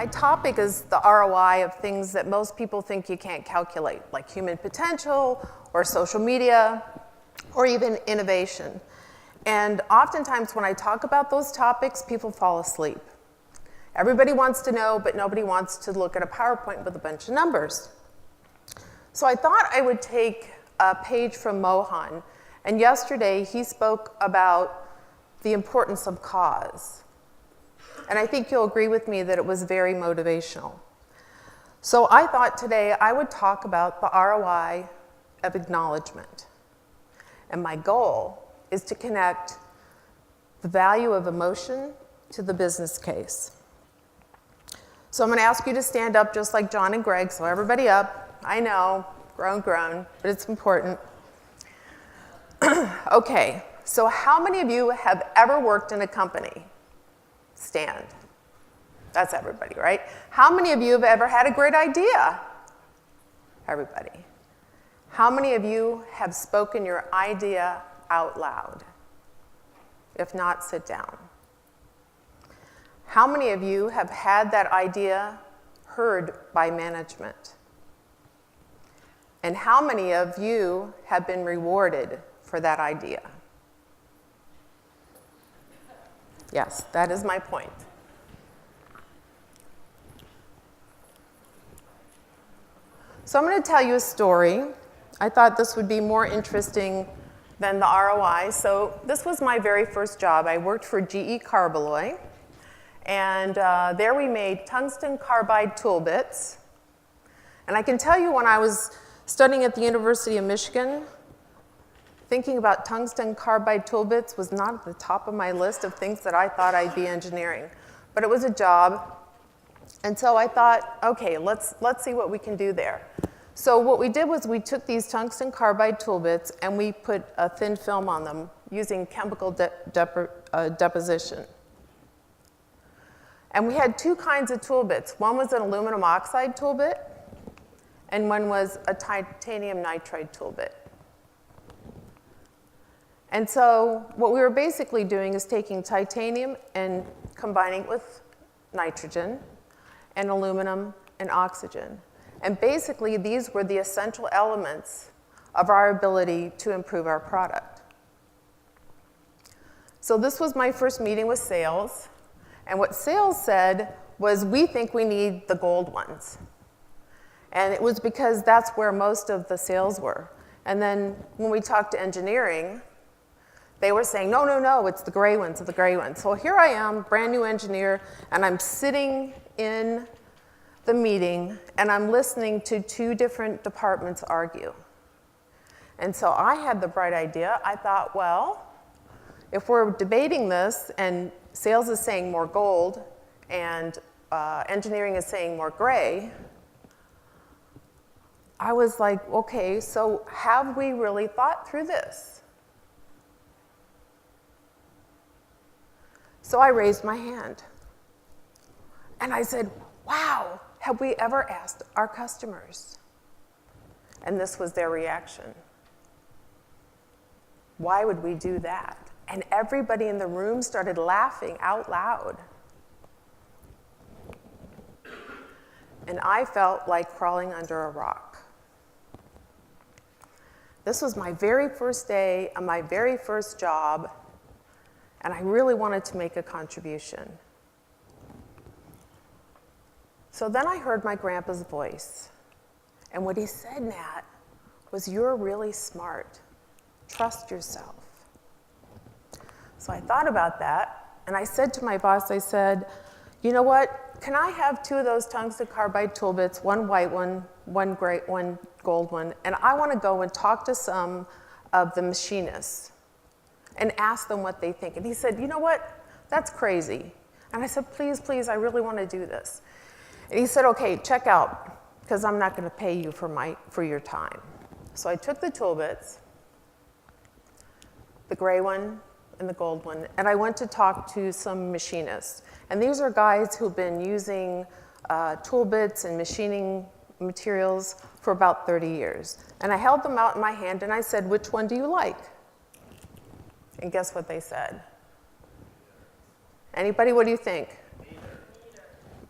My topic is the ROI of things that most people think you can't calculate, like human potential or social media or even innovation. And oftentimes when I talk about those topics, people fall asleep. Everybody wants to know, but nobody wants to look at a PowerPoint with a bunch of numbers. So I thought I would take a page from Mohan. And yesterday he spoke about the importance of cause. And I think you'll agree with me that it was very motivational. So I thought today I would talk about the ROI of acknowledgement. And my goal is to connect the value of emotion to the business case. So I'm going to ask you to stand up just like John and Greg, so everybody up. I know, groan, but it's important. Okay, so how many of you have ever worked in a company? Stand. That's everybody, right? How many of you have ever had a great idea? Everybody. How many of you have spoken your idea out loud? If not, sit down. How many of you have had that idea heard by management? And how many of you have been rewarded for that idea? Yes, that is my point. So I'm going to tell you a story. I thought this would be more interesting than the ROI. So this was my very first job. I worked for GE Carballoy, and there we made tungsten carbide tool bits. And I can tell you when I was studying at the University of Michigan, thinking about tungsten carbide tool bits was not at the top of my list of things that I thought I'd be engineering. But it was a job, and so I thought, okay, let's see what we can do there. So what we did was we took these tungsten carbide tool bits and we put a thin film on them using chemical deposition. And we had two kinds of tool bits. One was an aluminum oxide tool bit, and one was a titanium nitride tool bit. And so what we were basically doing is taking titanium and combining it with nitrogen and aluminum and oxygen. And basically these were the essential elements of our ability to improve our product. So this was my first meeting with sales. And what sales said was, we think we need the gold ones. And it was because that's where most of the sales were. And then when we talked to engineering, they were saying, no, it's the gray ones, the gray ones. So here I am, brand new engineer, and I'm sitting in the meeting, and I'm listening to two different departments argue. And so I had the bright idea. I thought, well, if we're debating this, and sales is saying more gold, and engineering is saying more gray, I was like, okay, so have we really thought through this? So I raised my hand. And I said, wow, have we ever asked our customers? And this was their reaction. Why would we do that? And everybody in the room started laughing out loud. And I felt like crawling under a rock. This was my very first day on my very first job, and I really wanted to make a contribution. So then I heard my grandpa's voice. And what he said, Nat, was, you're really smart. Trust yourself. So I thought about that, and I said to my boss, I said, you know what? Can I have two of those tungsten carbide tool bits, one white one, one gray, one gold one, and I want to go and talk to some of the machinists and ask them what they think. And he said, you know what? That's crazy. And I said, please, I really want to do this. And he said, okay, check out, because I'm not going to pay you for your time. So I took the tool bits, the gray one and the gold one, and I went to talk to some machinists. And these are guys who've been using tool bits and machining materials for about 30 years. And I held them out in my hand and I said, which one do you like? And guess what they said? Anybody, what do you think?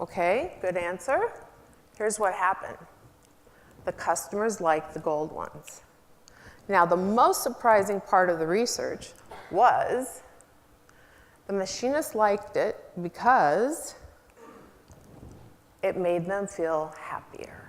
Okay, good answer. Here's what happened. The customers liked the gold ones. Now, the most surprising part of the research was the machinists liked it because it made them feel happier.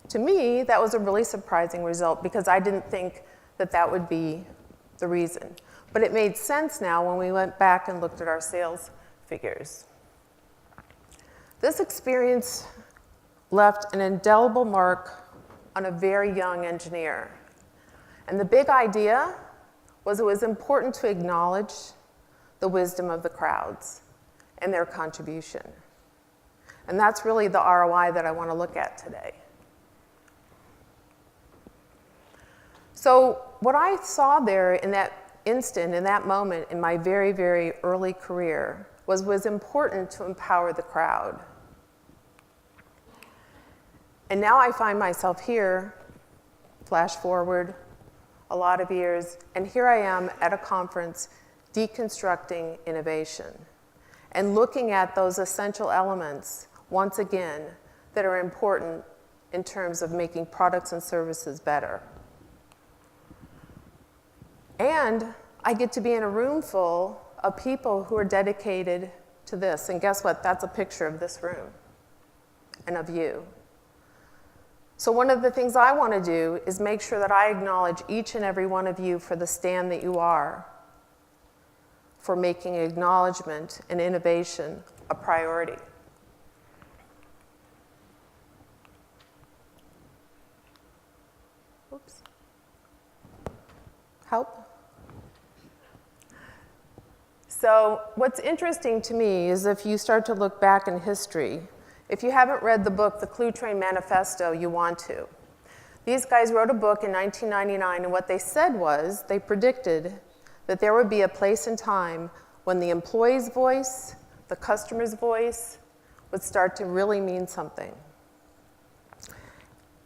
To me, that was a really surprising result because I didn't think that that would be the reason. But it made sense now when we went back and looked at our sales figures. This experience left an indelible mark on a very young engineer. And the big idea was it was important to acknowledge the wisdom of the crowds and their contribution. And that's really the ROI that I want to look at today. So what I saw there in that instant, in that moment, in my very, very early career, was important to empower the crowd. And now I find myself here, flash forward a lot of years, and here I am at a conference deconstructing innovation and looking at those essential elements, once again, that are important in terms of making products and services better. And I get to be in a room full of people who are dedicated to this. And guess what? That's a picture of this room and of you. So one of the things I want to do is make sure that I acknowledge each and every one of you for the stand that you are, for making acknowledgement and innovation a priority. Oops. Help? So what's interesting to me is if you start to look back in history, if you haven't read the book, The Clue Train Manifesto, you want to. These guys wrote a book in 1999, and what they said was they predicted that there would be a place and time when the employee's voice, the customer's voice, would start to really mean something.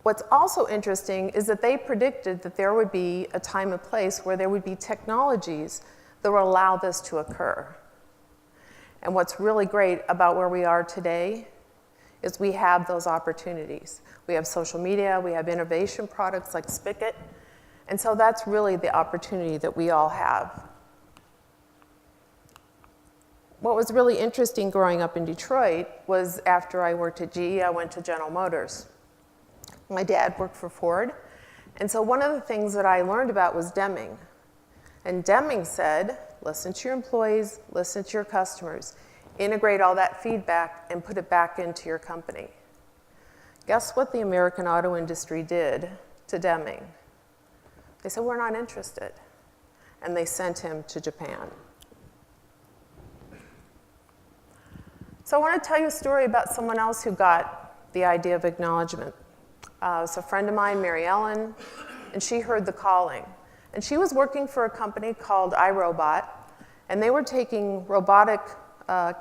What's also interesting is that they predicted that there would be a time and place where there would be technologies that will allow this to occur. And what's really great about where we are today is we have those opportunities. We have social media, we have innovation products like Spigit, and so that's really the opportunity that we all have. What was really interesting growing up in Detroit was after I worked at GE, I went to General Motors. My dad worked for Ford, and so one of the things that I learned about was Deming. And Deming said, listen to your employees, listen to your customers, integrate all that feedback and put it back into your company. Guess what the American auto industry did to Deming? They said, we're not interested. And they sent him to Japan. So I want to tell you a story about someone else who got the idea of acknowledgement. It's a friend of mine, Mary Ellen, and she heard the calling. And she was working for a company called iRobot, and they were taking robotic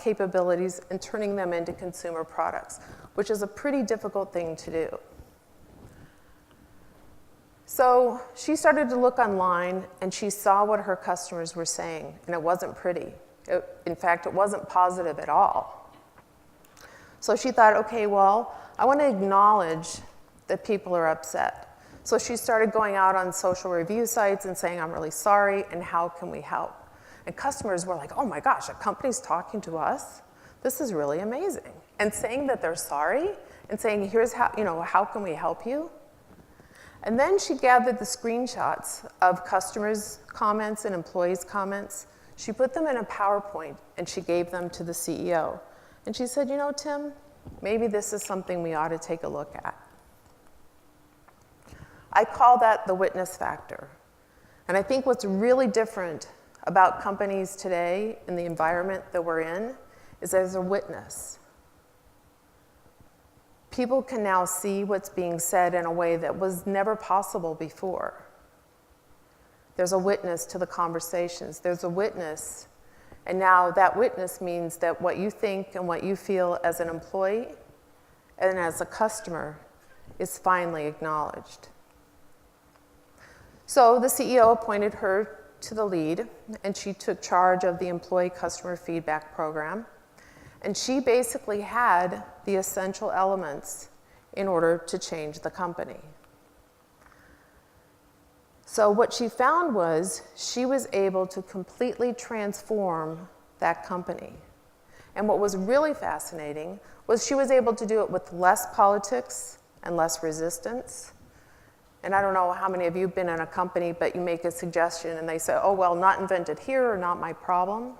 capabilities and turning them into consumer products, which is a pretty difficult thing to do. So she started to look online, and she saw what her customers were saying, and it wasn't pretty. In fact, it wasn't positive at all. So she thought, okay, well, I want to acknowledge that people are upset. So she started going out on social review sites and saying, I'm really sorry, and how can we help? And customers were like, oh my gosh, a company's talking to us? This is really amazing. And saying that they're sorry and saying, here's how, how can we help you? And then she gathered the screenshots of customers' comments and employees' comments. She put them in a PowerPoint and she gave them to the CEO. And she said, Tim, maybe this is something we ought to take a look at. I call that the witness factor. And I think what's really different about companies today in the environment that we're in is there's a witness. People can now see what's being said in a way that was never possible before. There's a witness to the conversations. There's a witness, and now that witness means that what you think and what you feel as an employee and as a customer is finally acknowledged. So the CEO appointed her to the lead, and she took charge of the employee customer feedback program. And she basically had the essential elements in order to change the company. So what she found was she was able to completely transform that company. And what was really fascinating was she was able to do it with less politics and less resistance. And I don't know how many of you have been in a company, but you make a suggestion and they say, oh, well, not invented here or not my problem.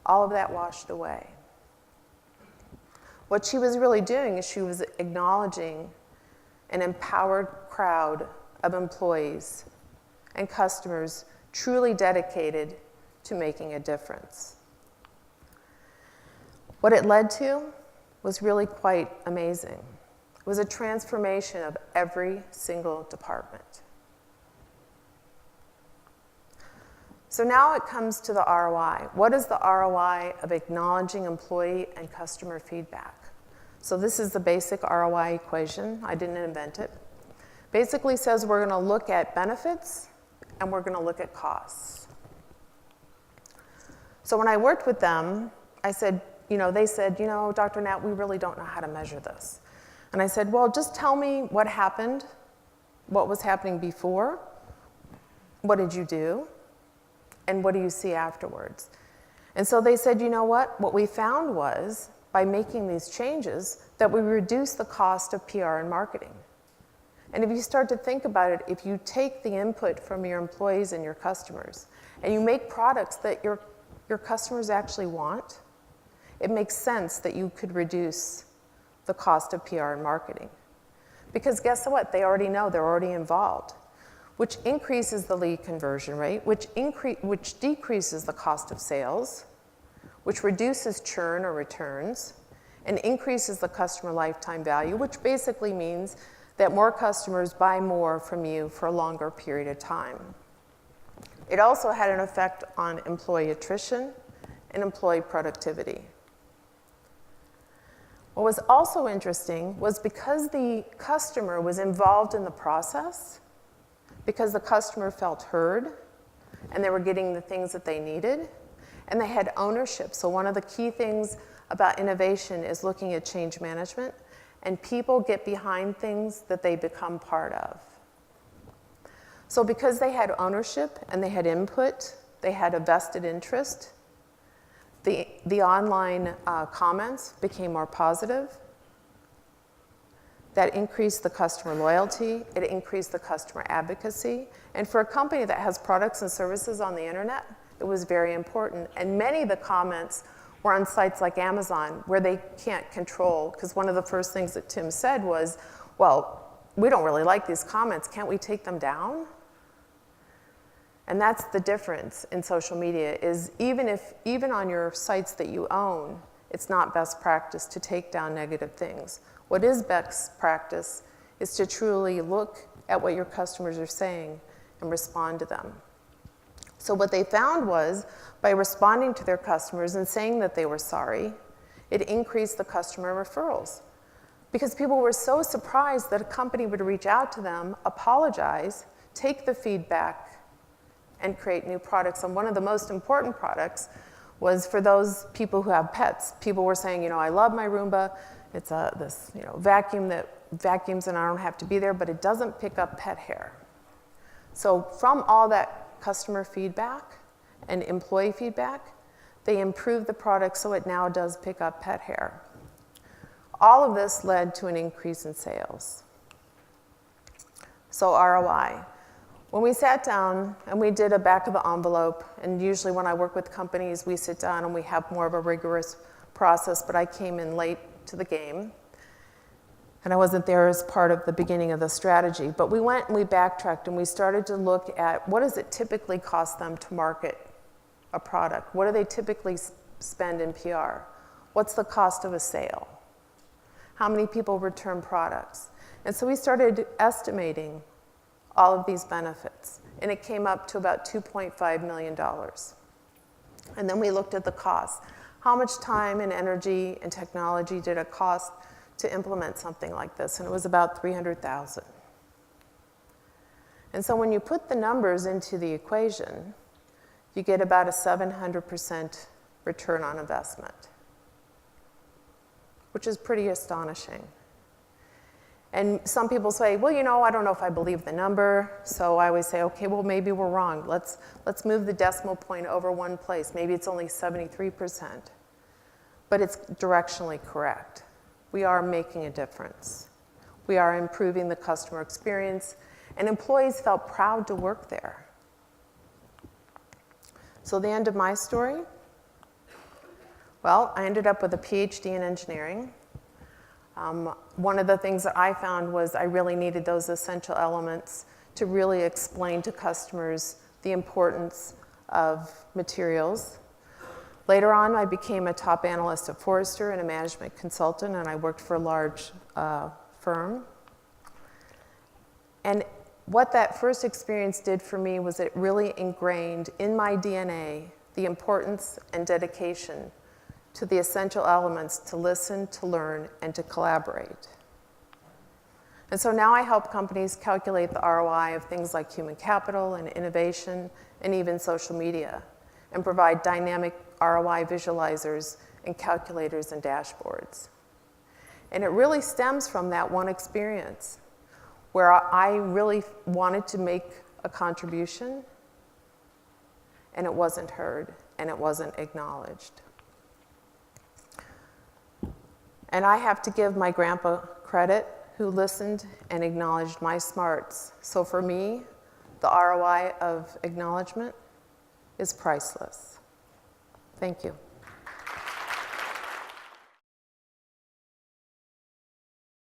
All of that washed away. What she was really doing is she was acknowledging an empowered crowd of employees and customers truly dedicated to making a difference. What it led to was really quite amazing. It was a transformation of every single department. So now it comes to the ROI. What is the ROI of acknowledging employee and customer feedback? So this is the basic ROI equation. I didn't invent it. Basically says we're going to look at benefits and we're going to look at costs. So when I worked with them, I said, they said, Dr. Nat, we really don't know how to measure this. And I said, well, just tell me what happened, what was happening before, what did you do, and what do you see afterwards? And so they said, what we found was, by making these changes, that we reduced the cost of PR and marketing. And if you start to think about it, if you take the input from your employees and your customers, and you make products that your customers actually want, it makes sense that you could reduce the cost of PR and marketing. Because guess what? They already know, they're already involved, which increases the lead conversion rate, which decreases the cost of sales, which reduces churn or returns, and increases the customer lifetime value, which basically means that more customers buy more from you for a longer period of time. It also had an effect on employee attrition and employee productivity. What was also interesting was because the customer was involved in the process, because the customer felt heard, and they were getting the things that they needed, and they had ownership. So one of the key things about innovation is looking at change management, and people get behind things that they become part of. So because they had ownership and they had input, they had a vested interest, the online comments became more positive. That increased the customer loyalty, it increased the customer advocacy, and for a company that has products and services on the internet, it was very important. And many of the comments were on sites like Amazon, where they can't control, because one of the first things that Tim said was, well, we don't really like these comments, can't we take them down? And that's the difference in social media, is even on your sites that you own, it's not best practice to take down negative things. What is best practice is to truly look at what your customers are saying and respond to them. So what they found was, by responding to their customers and saying that they were sorry, it increased the customer referrals. Because people were so surprised that a company would reach out to them, apologize, take the feedback, and create new products. And one of the most important products was for those people who have pets. People were saying, I love my Roomba. It's this vacuum that vacuums and I don't have to be there, but it doesn't pick up pet hair. So from all that customer feedback and employee feedback, they improved the product so it now does pick up pet hair. All of this led to an increase in sales. So ROI. When we sat down and we did a back of the envelope, and usually when I work with companies, we sit down and we have more of a rigorous process, but I came in late to the game, and I wasn't there as part of the beginning of the strategy. But we went and we backtracked and we started to look at what does it typically cost them to market a product? What do they typically spend in PR? What's the cost of a sale? How many people return products? And so we started estimating all of these benefits, and it came up to about $2.5 million. And then we looked at the cost. How much time and energy and technology did it cost to implement something like this? And it was about $300,000. And so when you put the numbers into the equation, you get about a 700% return on investment. which is pretty astonishing. And some people say, well, you know, I don't know if I believe the number. So I always say, okay, well, maybe we're wrong. Let's move the decimal point over one place. Maybe it's only 73%. But it's directionally correct. We are making a difference. We are improving the customer experience, and employees felt proud to work there. So the end of my story? Well, I ended up with a PhD in engineering. One of the things that I found was I really needed those essential elements to really explain to customers the importance of materials. Later on, I became a top analyst at Forrester and a management consultant, and I worked for a large firm. And what that first experience did for me was it really ingrained in my DNA the importance and dedication to the essential elements to listen, to learn, and to collaborate. And so now I help companies calculate the ROI of things like human capital and innovation and even social media, and provide dynamic ROI visualizers and calculators and dashboards. And it really stems from that one experience where I really wanted to make a contribution, and it wasn't heard, and it wasn't acknowledged. And I have to give my grandpa credit, who listened and acknowledged my smarts. So for me, the ROI of acknowledgement is priceless. Thank you.